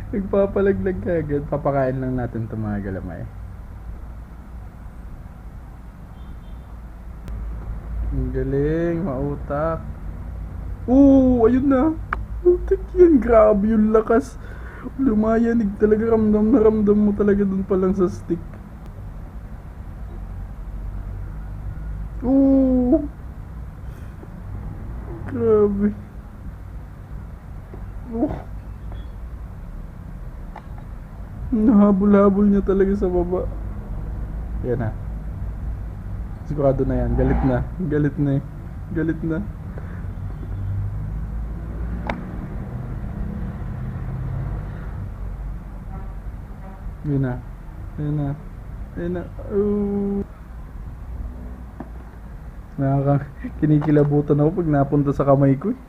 Nagpapalaglag ka agad. Papakain lang natin itong mga galamay. Ang galing, mautak. Ayun na. Utak yan, grabe yung lakas. Lumayanig talaga, ramdam na ramdam mo talaga dun pa lang sa stick. Oo, grabe. Oh, nahabol-habol niya talaga sa baba. Yan na. Sigurado na yan. Galit na. Galit na eh. Galit na. Yun na. Yun na. Yun na. Kinikilabutan ako pag napunta sa kamay ko eh.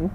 Oh.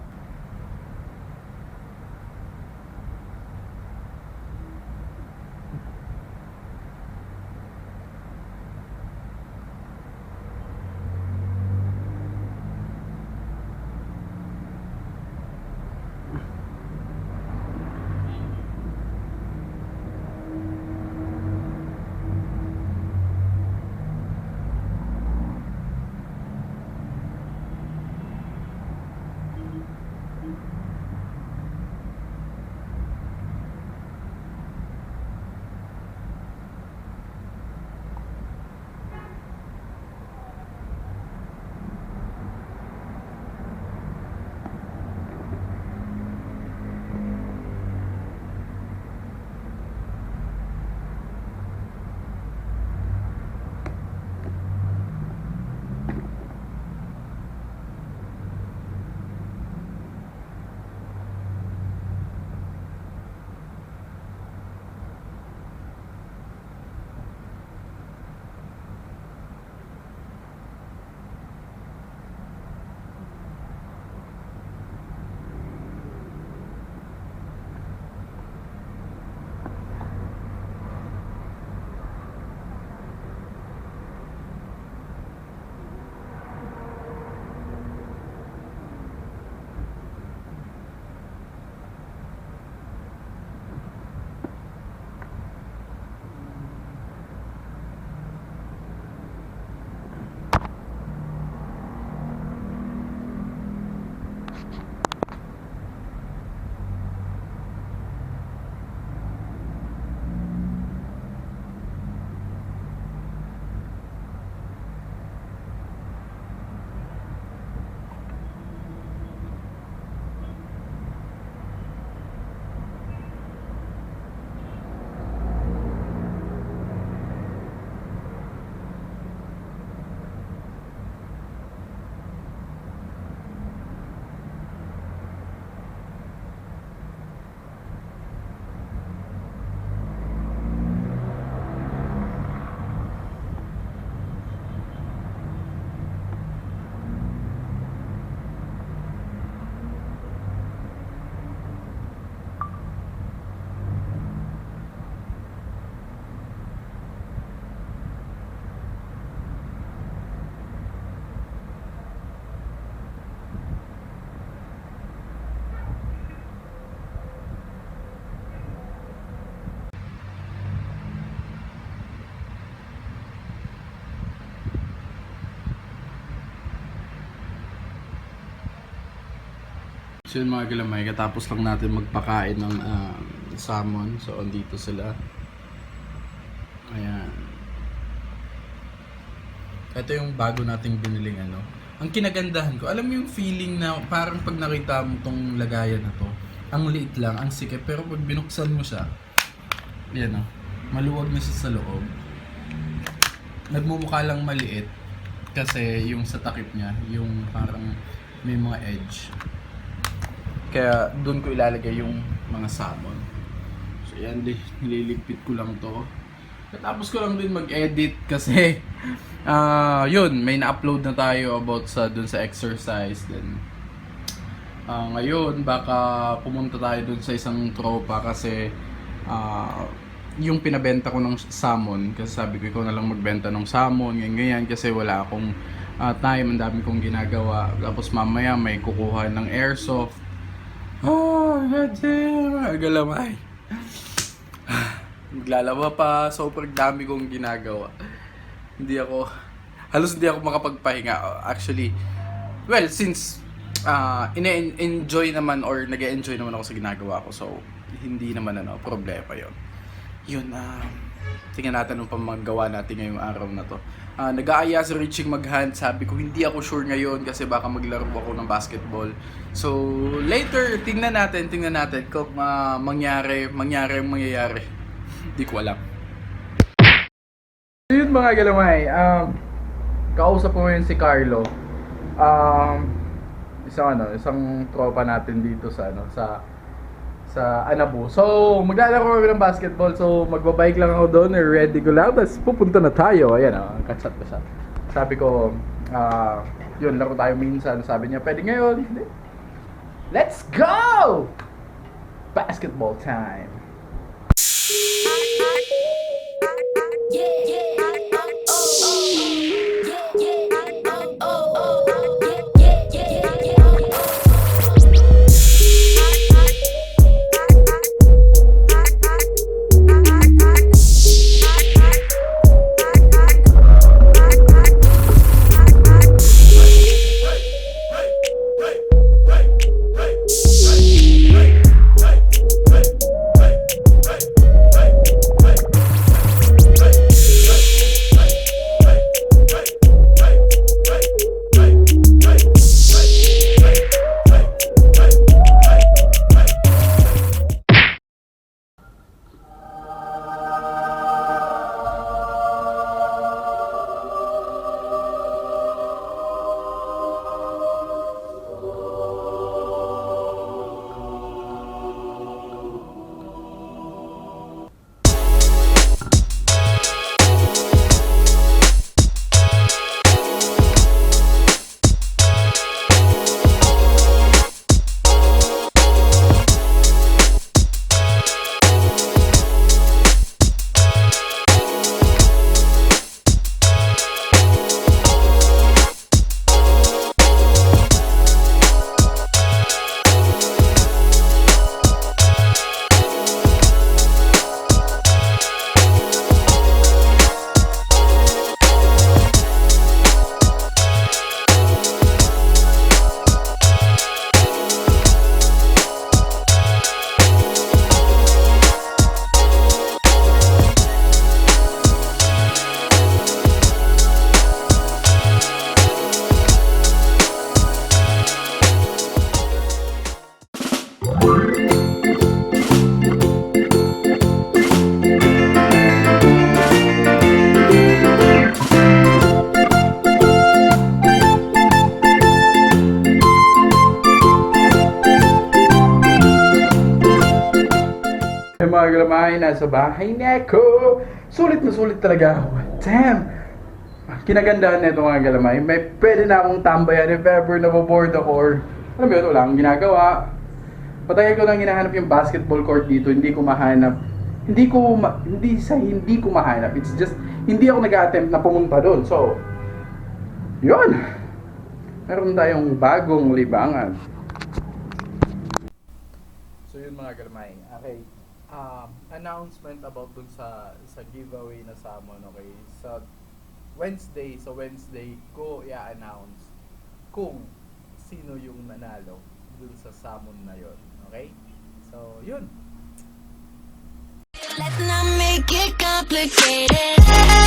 So yun mga galamay, katapos lang natin magpakain ng salmon. So andito sila. Ayan. Ito yung bago nating biniling ano. Ang kinagandahan ko, alam mo yung feeling na parang pag nakita mo tong lagayan na to, ang liit lang, ang sikip, pero pag binuksan mo siya, yan o, maluwag na siya sa loob. Nagmumukha lang maliit kasi yung sa takip niya, yung parang may mga edge. Kaya doon ko ilalagay yung mga salmon. So yan, nililigpit ko lang to. Tapos ko lang din mag-edit kasi yun, may na-upload na tayo about sa dun sa exercise. Then ngayon baka pumunta tayo dun sa isang tropa kasi yung pinabenta ko ng salmon, kasi sabi ko ikaw na lang magbenta ng salmon, ganyan, kasi wala akong time, ang dami kong ginagawa. Tapos mamaya may kukuha ng airsoft. Oh, goddamn, galamay. Maglalaba pa, sobrang dami kong ginagawa. Halos hindi ako makapagpahinga. Actually, well, since ine-enjoy naman or nag-enjoy naman ako sa ginagawa ko, so hindi naman problema yon. Yun, tingnan natin anong pamagawa natin ngayong araw na to. Nag-aaya si Riching mag-hand. Sabi ko, hindi ako sure ngayon kasi baka maglaro ako ng basketball. So, later, tingnan natin kung mangyayari. Hindi ko alam. Yun mga galamay, kausap ko ngayon si Carlo. Isang tropa natin dito sa Anabu. So, maglalaro kami ng basketball. So, magbabike lang ako doon. Ready ko lang. Tapos, pupunta na tayo. Ayan, kachat ko siya. Sabi ko, yun, laro tayo minsan. Sabi niya, pwede ngayon. Hindi. Let's go! Basketball time. Yung mga galamay, nasa bahay na ako. Sulit na sulit talaga ako. Damn! Kinagandahan na ito mga galamay. May pwede na akong tambayan if ever naboboard ako or alam mo yun, wala akong ginagawa. Patagal ko lang hinahanap yung basketball court dito. Hindi ko mahanap. Hindi ko mahanap. It's just, hindi ako nag-attempt na pumunta doon. So, yun! Meron tayong bagong libangan. So yun mga galamay. Okay. Announcement about dun sa giveaway na salmon, okay? Sa Wednesday ko i-announce kung sino yung nanalo dun sa salmon na yon, okay? So, yun. Let's not make it complicated.